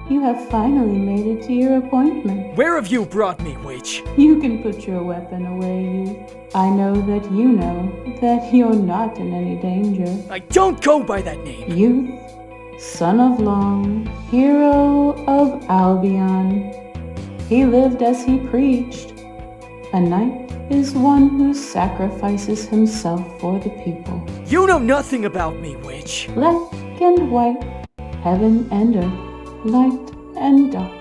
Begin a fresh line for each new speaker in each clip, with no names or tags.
You have finally made it to your appointment.
Where have you brought me, witch?
You can put your weapon away, youth. I know that you know that you're not in any danger.
I don't go by that name.
Youth, son of Long, hero of Albion. He lived as he preached. A knight is one who sacrifices himself for the people.
You know nothing about me, witch.
Black and white, heaven and earth, light and dark.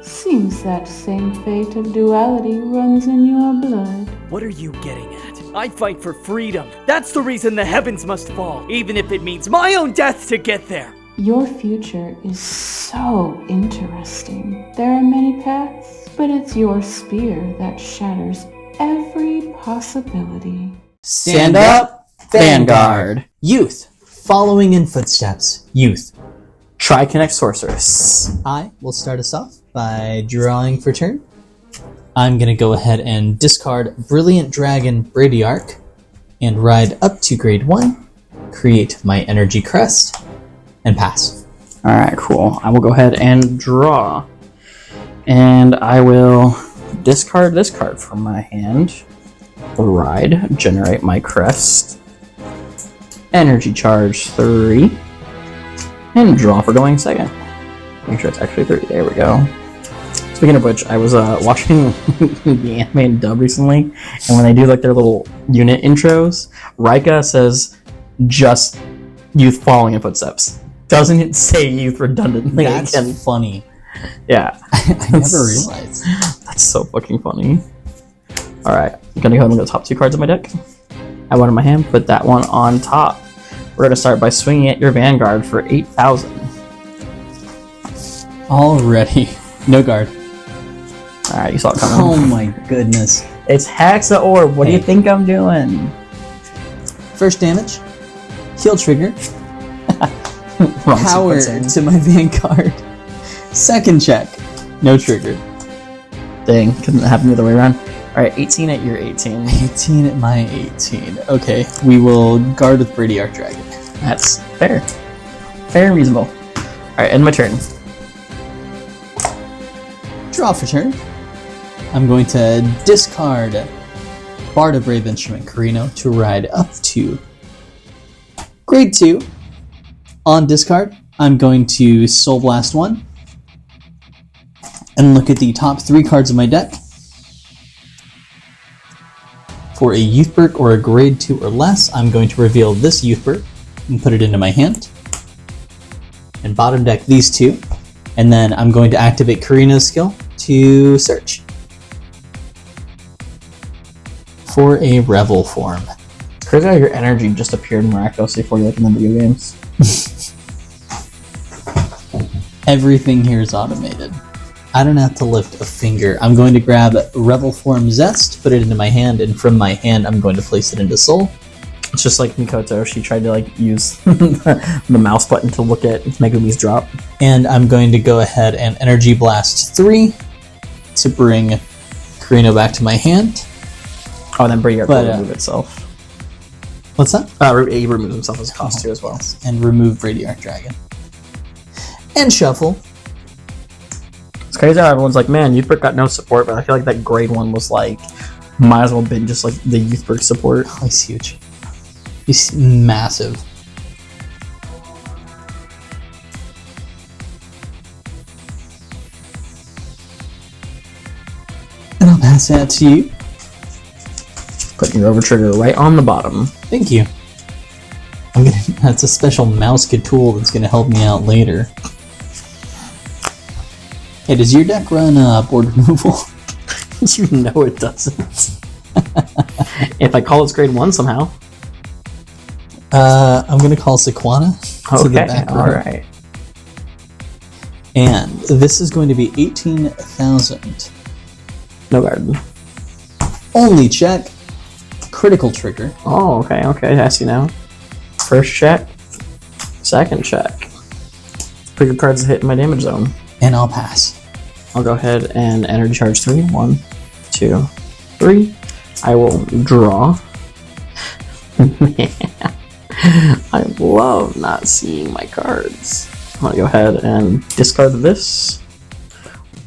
Seems that same fate of duality runs in your blood.
What are you getting at? I fight for freedom. That's the reason the heavens must fall, even if it means my own death to get there.
Your future is so interesting. There are many paths, but it's your spear that shatters every possibility.
Stand up, Vanguard. Youth, following in footsteps. Youth, Keter Sorceress. I will start us off by drawing for turn. I'm going to go ahead and discard Brilliant Dragon Bradyarch and ride up to grade 1, create my energy crest, and pass.
Alright, cool. I will go ahead and draw. And I will discard this card from my hand. Ride, generate my crest. Energy charge 3. And draw for going second. Make sure it's actually 3. There we go. Speaking of which, I was watching the animated dub recently, and when they do like their little unit intros, Rika says just youth following in footsteps. Doesn't it say youth redundantly?
That's
again?
funny.
Yeah.
I never realized.
That's so fucking funny. Alright, I'm gonna go ahead and look at the top 2 cards of my deck. I have one in my hand, put that one on top. We're gonna start by swinging at your Vanguard for 8,000.
Already. No guard.
Alright, you saw it coming.
Oh my goodness.
It's Hexaorb. What do you think I'm doing?
First damage. Heal trigger.
Wrong
Power
sequencing.
to my Vanguard. Second check. No trigger.
Dang, couldn't happen the other way around. Alright, 18 at your 18.
18 at my 18. Okay, we will guard with Bradyarch Dragon.
That's fair. Fair and reasonable. Alright, end my turn.
Draw for turn. I'm going to discard Bard of Brave Instrument Carino to ride up to grade 2. On discard, I'm going to Soul Blast 1 and look at the top 3 cards of my deck. For a Youthberk or a grade 2 or less, I'm going to reveal this Youthberk and put it into my hand. And bottom deck these 2. And then I'm going to activate Carino's skill to search for a Revel form.
It's crazy how your energy just appeared miraculously for you like in the video games.
Everything here is automated. I don't have to lift a finger. I'm going to grab Revel Form Zest, put it into my hand, and from my hand I'm going to place it into Soul.
It's just like Mikoto, she tried to like use the mouse button to look at Megumi's drop.
And I'm going to go ahead and Energy Blast 3 to bring Carino back to my hand.
Oh, and then Bradyarch will remove itself.
What's that?
He removes himself as a cost too as well.
And remove Bradyarch Dragon. And shuffle.
It's crazy how everyone's like, man, Youthberk got no support, but I feel like that grade 1 was like, might as well have been just like the Youthberk support.
Oh, he's huge. He's massive. And I'll pass that to you.
Putting your over trigger right on the bottom.
Thank you. That's a special mouse tool that's gonna help me out later. Hey, does your deck run board removal?
You know it doesn't. If I call it grade 1 somehow.
I'm gonna call Sequana to the back row.
Alright.
And this is going to be 18,000.
No garden.
Only check. Critical trigger.
Oh, okay, I see now. First check. Second check. Put your cards that hit my damage zone.
And I'll pass.
I'll go ahead and energy charge 3. 1, 2, 3. I will draw. I love not seeing my cards. I'm gonna go ahead and discard this.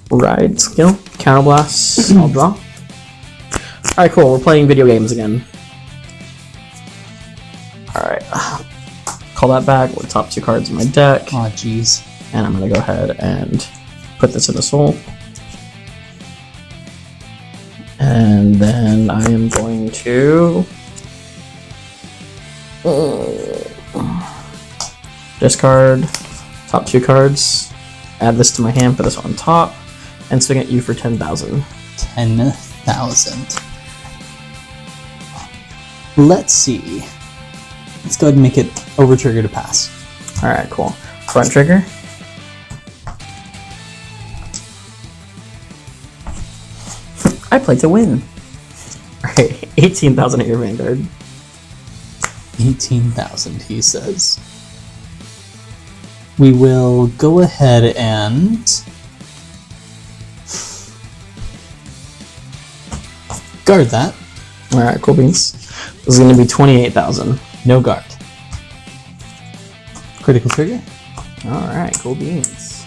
Ride skill, counterblast, I'll draw. Alright, cool, we're playing video games again. Alright, call that back with top 2 cards in my deck.
Oh, jeez.
And I'm gonna go ahead and put this in the soul. And then I am going to discard top 2 cards, add this to my hand, put this on top, and swing at you for 10,000.
10,000. Let's see. Let's go ahead and make it over trigger to pass.
Alright, cool. Front trigger. I play to win. Alright, 18,000 at your Vanguard.
18,000, he says. We will go ahead and guard that.
Alright, cool beans. This is going to be 28,000.
No guard. Critical trigger.
Alright, cool beans.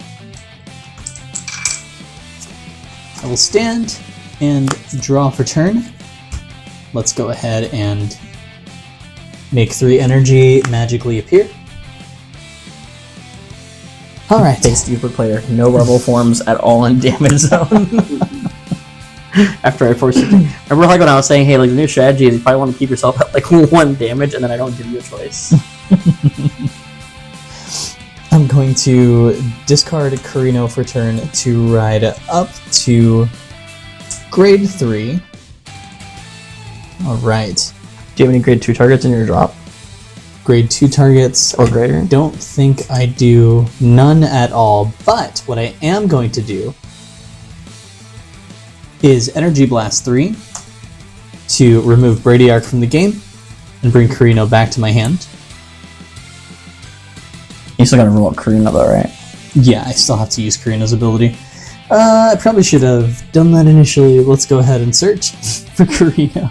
I will stand and draw for turn. Let's go ahead and make 3 energy magically appear. Alright.
Based Youthberk player, no rebel forms at all in damage zone. After I forced you to. Remember like when I was saying, hey, like the new strategy is you probably want to keep yourself at like 1 damage and then I don't give you a choice.
I'm going to discard Carino for turn to ride up to grade 3. Alright.
Do you have any grade 2 targets in your drop?
Grade 2 targets
or greater?
Don't think I do. None at all. But what I am going to do is Energy Blast 3 to remove Bradyark from the game and bring Carino back to my hand.
You still gotta roll up Carino though, right?
Yeah, I still have to use Carino's ability. I probably should have done that initially. Let's go ahead and search for Carino.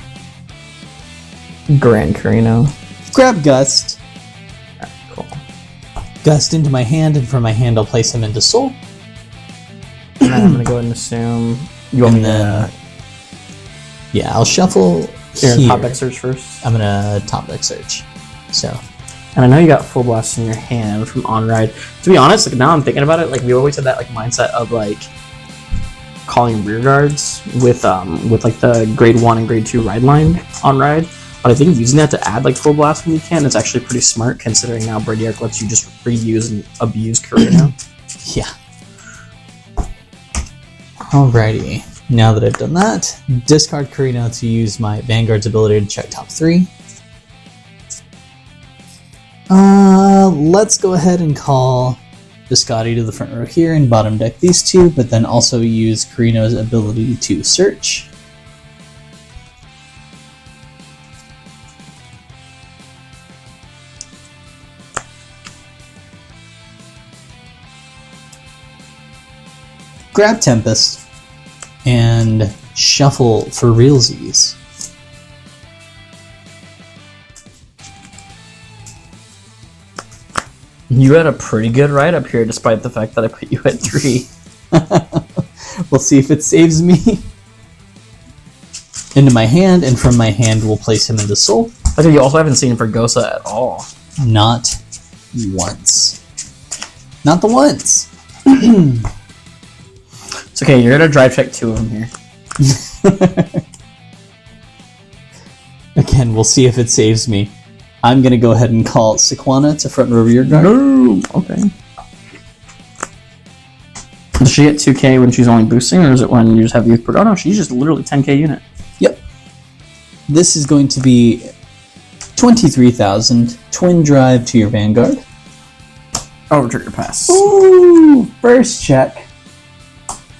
Grand Carino.
Grab Gust.
Alright, cool.
Gust into my hand, and from my hand I'll place him into Soul.
And then I'm gonna go ahead and assume you want me to.
Yeah, I'll shuffle
You're
here.
gonna top deck search first?
I'm gonna top deck search. So.
And I know you got Full Blast in your hand from On Ride. To be honest, like now I'm thinking about it, like we always had that like mindset of like calling rear guards with like the grade 1 and grade 2 ride line on ride. But I think using that to add like Full Blast when you can is actually pretty smart considering now Bradyark lets you just reuse and abuse Carino.
Yeah. Alrighty. Now that I've done that, discard Carino to use my Vanguard's ability to check top 3. Let's go ahead and call Biscotti to the front row here and bottom deck these 2, but then also use Carino's ability to search. Grab Tempest and shuffle for realsies.
You had a pretty good ride up here despite the fact that I put you at 3.
We'll see if it saves me. Into my hand, and from my hand we'll place him into Soul.
I think you also haven't seen Vergosa at all.
Not once. Not the once.
It's okay, you're gonna drive check 2 of them here.
Again, we'll see if it saves me. I'm gonna go ahead and call Sequana to front row rear guard.
No! Okay. Does she get 2k when she's only boosting, or is it when you just have Youthberk? Oh no, she's just literally 10k unit.
Yep. This is going to be 23,000. Twin drive to your Vanguard.
Over trigger pass.
Ooh! First check.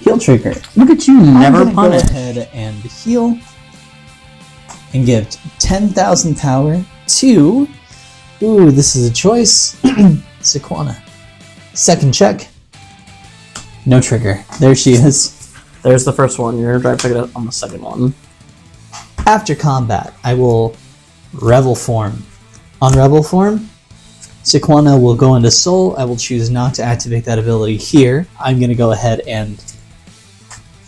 Heal trigger.
Look at you, never punish.
Go ahead and heal. And give 10,000 power to... Ooh, this is a choice. Sequana. Second check. No trigger. There she is.
There's the first one. You're gonna drive check it on the second one.
After combat, I will Revel form. On Revel form, Sequana will go into Soul. I will choose not to activate that ability here. I'm going to go ahead and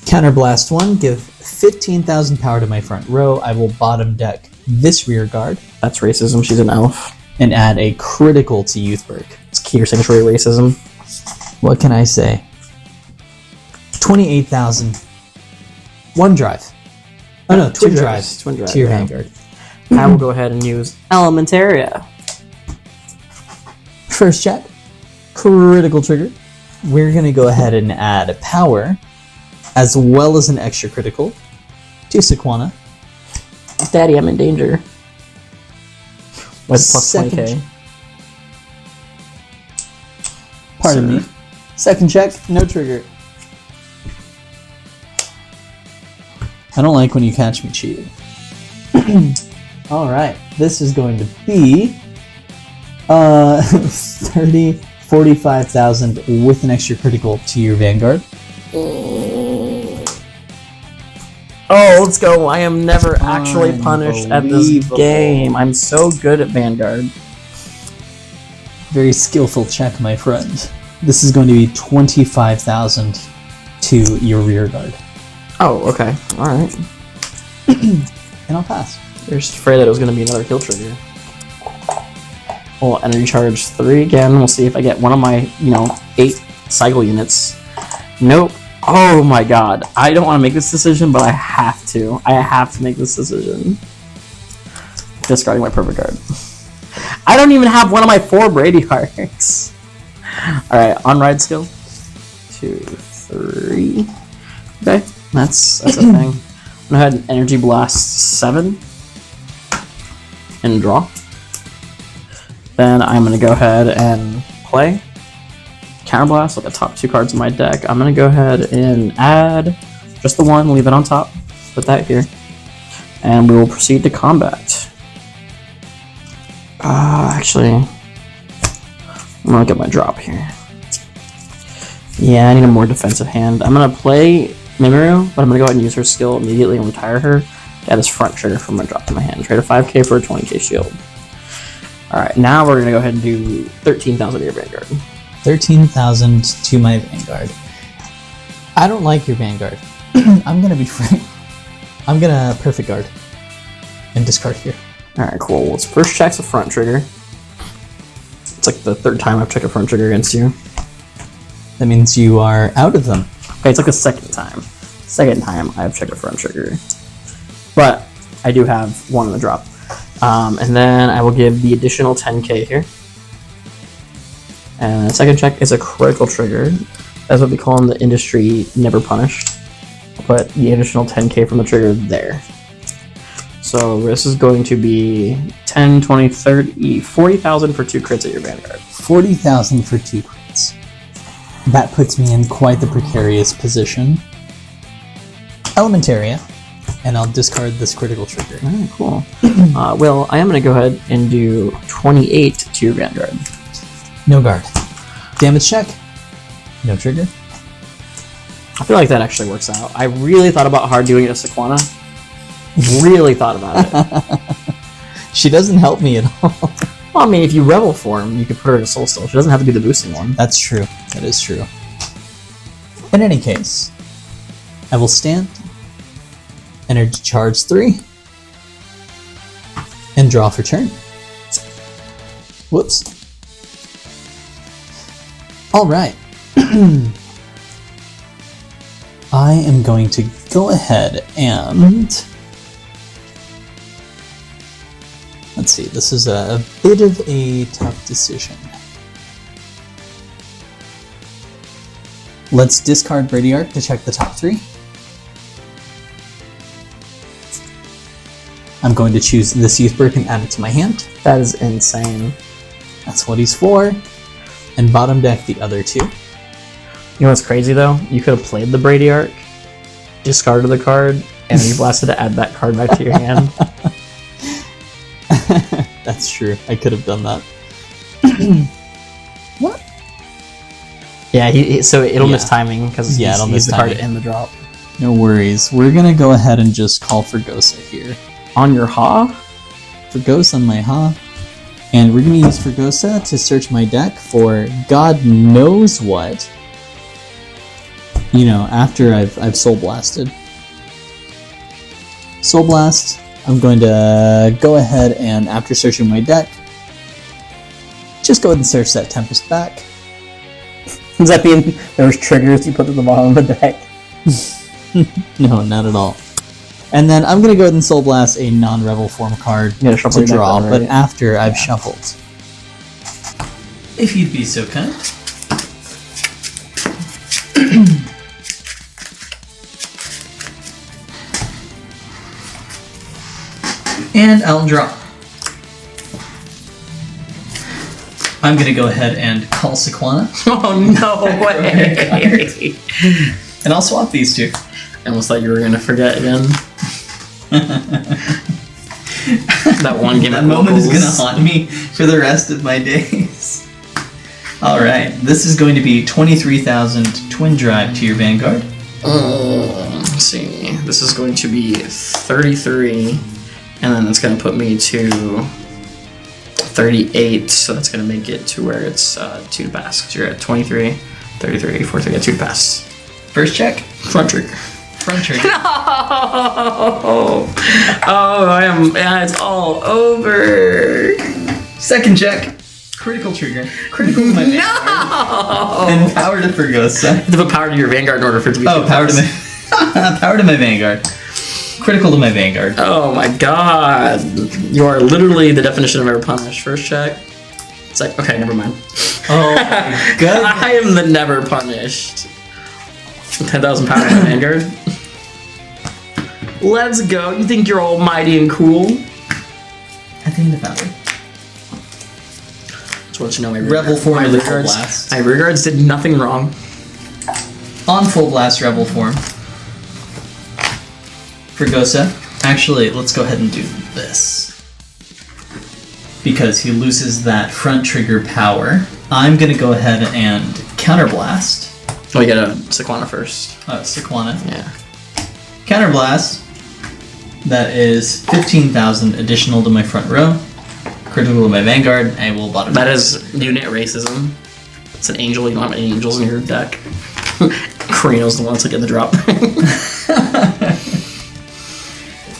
Counterblast 1, give 15,000 power to my front row. I will bottom deck this rear guard.
That's racism. She's an elf.
And add a critical to Youthberk.
It's Keter Sanctuary racism.
What can I say? 28,000. One drive. Oh no, two drives.
Twin drive
to your
yeah.
Vanguard.
I will go ahead and use Elementaria.
First check. Critical trigger. We're going to go ahead and add power, as well as an extra critical, to Sequana.
Daddy, I'm in danger. With plus
Second
20k.
Pardon me. Second check, no trigger. I don't like when you catch me cheating. Alright, this is going to be 45,000 with an extra critical to your Vanguard.
Oh, let's go. I am never actually punished at this
Unbelievable.
game. I'm so good at Vanguard.
Very skillful check, my friend. This is going to be 25,000 to your rear guard.
Oh, okay. Alright.
And I'll pass.
You're just afraid that it was going to be another kill trigger. Well, energy charge 3 again. We'll see if I get one of my, 8 cycle units. Nope. Oh my god. I don't want to make this decision, but I have to. I have to make this decision. Discarding my perfect guard. I don't even have one of my 4 Brady Arcs. Alright, on ride skill. 2, 3. Okay, that's a thing. I'm gonna go ahead and energy blast 7. And draw. Then I'm gonna go ahead and play. Counterblast with the top 2 cards in my deck. I'm gonna go ahead and add just the 1, leave it on top, put that here, and we will proceed to combat. Actually, I'm gonna get my drop here. Yeah, I need a more defensive hand. I'm gonna play Mimiru, but I'm gonna go ahead and use her skill immediately and retire her. Add this front trigger from my drop to my hand. Trade a 5k for a 20k shield. Alright, now we're gonna go ahead and do 13,000 to your Vanguard.
13,000 to my Vanguard. I don't like your Vanguard. I'm gonna be frank. I'm gonna perfect guard and discard here.
Alright, cool. Well, its first check's a front trigger. It's like the 3rd time I've checked a front trigger against you.
That means you are out of them.
Okay, it's like the 2nd time. 2nd time I've checked a front trigger. But I do have 1 in the drop. And then I will give the additional 10k here. And the second check is a critical trigger. That's what we call in the industry never punished. Put the additional 10k from the trigger there. So this is going to be 10, 20, 30, 40,000 for 2 crits at your Vanguard.
40,000 for 2 crits. That puts me in quite the precarious position. Elementaria. And I'll discard this critical trigger.
Alright, cool. Well, I am going to go ahead and do 28 to your Vanguard.
No guard. Damage check. No trigger.
I feel like that actually works out. I really thought about hard doing it to Sequana. Really thought about it.
She doesn't help me at all.
Well, I mean, if you Rebel form, you could put her in a Soul Steel. She doesn't have to be the boosting one.
That's true. That is true. In any case, I will stand. Energy charge 3. And draw for turn. Whoops. Alright. I am going to go ahead and... Let's see, this is a bit of a tough decision. Let's discard Brady Arc to check the top 3. I'm going to choose this Youthberk and add it to my hand.
That is insane.
That's what he's for. And bottom deck the other 2.
You know what's crazy though? You could have played the Brady Arc, discarded the card, and then you blasted to add that card back to your hand.
That's true. I could have done that. What?
Yeah, so it'll miss timing because
it'll miss
the card
timing.
in the drop.
No worries. We're gonna go ahead and just call for Gosa here.
On your Ha?
For Gosa on my Ha. And we're going to use Fregosa to search my deck for God knows what. After I've Soul Blasted. Soul Blast. I'm going to go ahead and, after searching my deck, just go ahead and search that Tempest back.
Does that mean there was triggers you put at the bottom of the deck?
No, not at all. And then I'm going to go ahead and Soul Blast a non-Rebel form card to draw, but after I've shuffled. If you'd be so kind. And I'll draw. I'm going to go ahead and call Sequana.
Oh, no way!
And I'll swap these two.
I almost thought you were going to forget again. That one game.
That moment is going to haunt me for the rest of my days. Alright, this is going to be 23,000 Twin Drive to your Vanguard.
Let's see. This is going to be 33. And then it's going to put me to 38, so that's going to make it to where it's 2 to pass, because you're at 23, 33, 43, yeah, 2 to pass.
First check.
Front trigger.
Front trigger.
No! Oh, it's all over.
Second check. Critical trigger. Critical to my Vanguard. And power to Fregosa.
You have to put power to your Vanguard in order for it to be
power to my power to my Vanguard. Critical to my Vanguard.
Oh my god. You are literally the definition of ever punished. First check. It's like, okay, never mind.
Oh my god.
I am the never punished. 10,000 power to my Vanguard. Let's go. You think you're almighty and cool?
I think the Foundry.
Just want you to know my
Rebel form
my
of
rear
Full
guards.
Blast.
My rear guards did nothing wrong.
On Full Blast Rebel form. Fregosa. Actually, let's go ahead and do this. Because he loses that front trigger power, I'm going to go ahead and Counterblast.
Oh, you gotta Sequana first.
Oh, Sequana.
Yeah.
Counterblast. That is 15,000 additional to my front row. Critical to my Vanguard. I will bottom.
That is unit racism. It's an angel. You don't have any angels in your deck. Carino's the one to get the drop.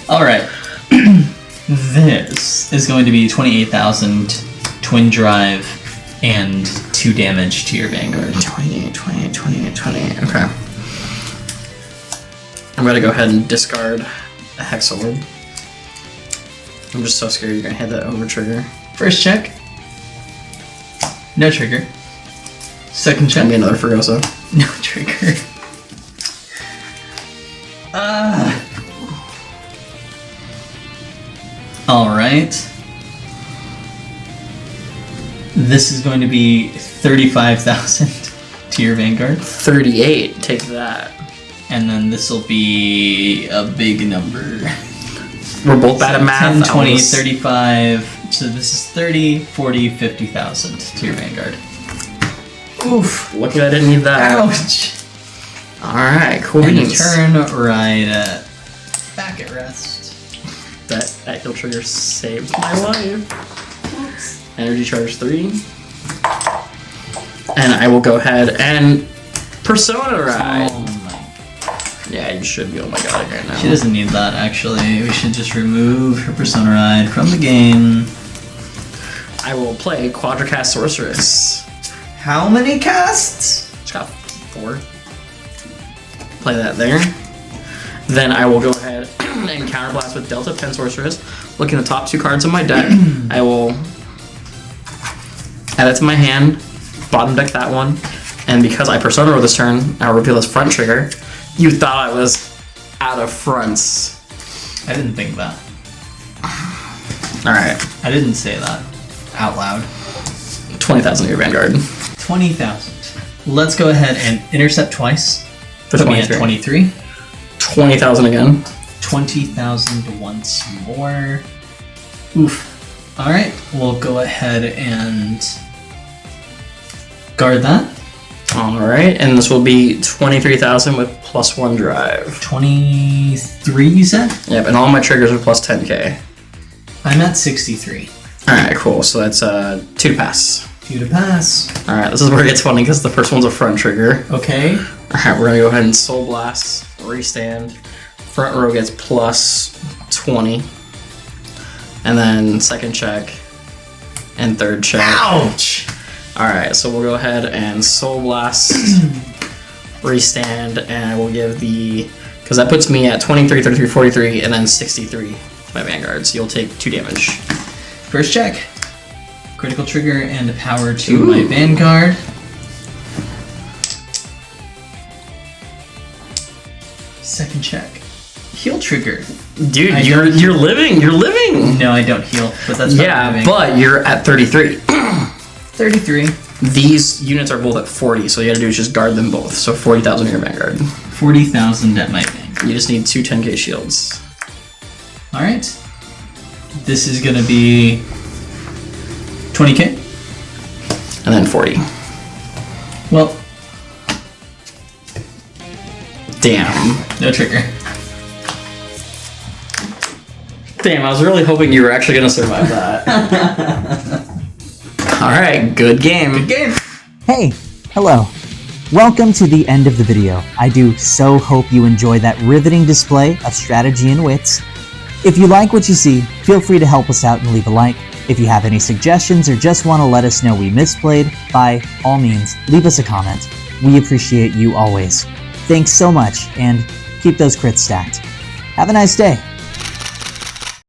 Alright. This is going to be 28,000 Twin Drive and 2 damage to your Vanguard.
28, 28, 28, 28. Okay. I'm gonna go ahead and discard a Hexaorb. I'm just so scared you're gonna hit that over trigger.
First check. No trigger. Second check.
Give me another Fregosa.
No trigger. Alright. This is going to be 35,000 to your Vanguard.
38. Take that.
And then this will be a big number.
We're both bad at math.
10, 20, 35. So this is 30, 40, 50,000 to your Vanguard. Oof.
Lucky I didn't need that.
Ouch.
Alright, cool
And you
beans.
turn right back at rest.
That heal trigger saved my life. Oops. Energy charge 3. And I will go ahead and Persona Ride.
Oh my.
Yeah, you should be. Oh my god, right now.
She doesn't need that, actually. We should just remove her Persona Ride from the game.
I will play Quadracast Sorceress.
How many casts?
She's got 4. Play that there. Then I will go ahead and counterblast with Delta Pen Sorceress. Look in the top 2 cards of my deck. I will add that to my hand. Bottom deck that one. And because I Persona roll this turn, I will reveal this front trigger. You thought I was out of fronts.
I didn't think that.
Alright.
I didn't say that out loud.
20,000 to your Vanguard.
20,000. Let's go ahead and intercept twice.
For
Put me at
23.
23.
20,000 again.
20,000 once more. Oof. Alright, we'll go ahead and guard that.
Alright, and this will be 23,000 with +1 drive.
23, you said?
Yep, and all my triggers are plus 10k.
I'm at 63.
Alright, cool. So that's 2 to pass.
2 to pass.
Alright, this is where it gets funny because the first one's a front trigger.
Okay.
Alright, we're gonna go ahead and Soul Blast, restand. Front row gets plus 20. And then second check and third check.
Ouch!
Alright, so we'll go ahead and Soul Blast, restand, and we'll give the... Because that puts me at 23, 33, 43, and then 63 to my Vanguard, so you'll take 2 damage.
First check. Critical trigger and power to my Vanguard. Second check. Heal trigger.
Dude, you're living, you're living!
No, I don't heal, but that's
Yeah, but you're at 33.
33.
These units are both at 40, so all you gotta do is just guard them both. So 40,000 in your Vanguard.
40,000 at my Vanguard.
You just need 2 10k shields.
Alright. This is gonna be 20k.
And then 40.
Well,
damn.
no trigger.
Damn, I was really hoping you were actually gonna survive that. Alright, good game.
Good game.
Hey, hello. Welcome to the end of the video. I do so hope you enjoy that riveting display of strategy and wits. If you like what you see, feel free to help us out and leave a like. If you have any suggestions or just want to let us know we misplayed, by all means, leave us a comment. We appreciate you always. Thanks so much, and keep those crits stacked. Have a nice day.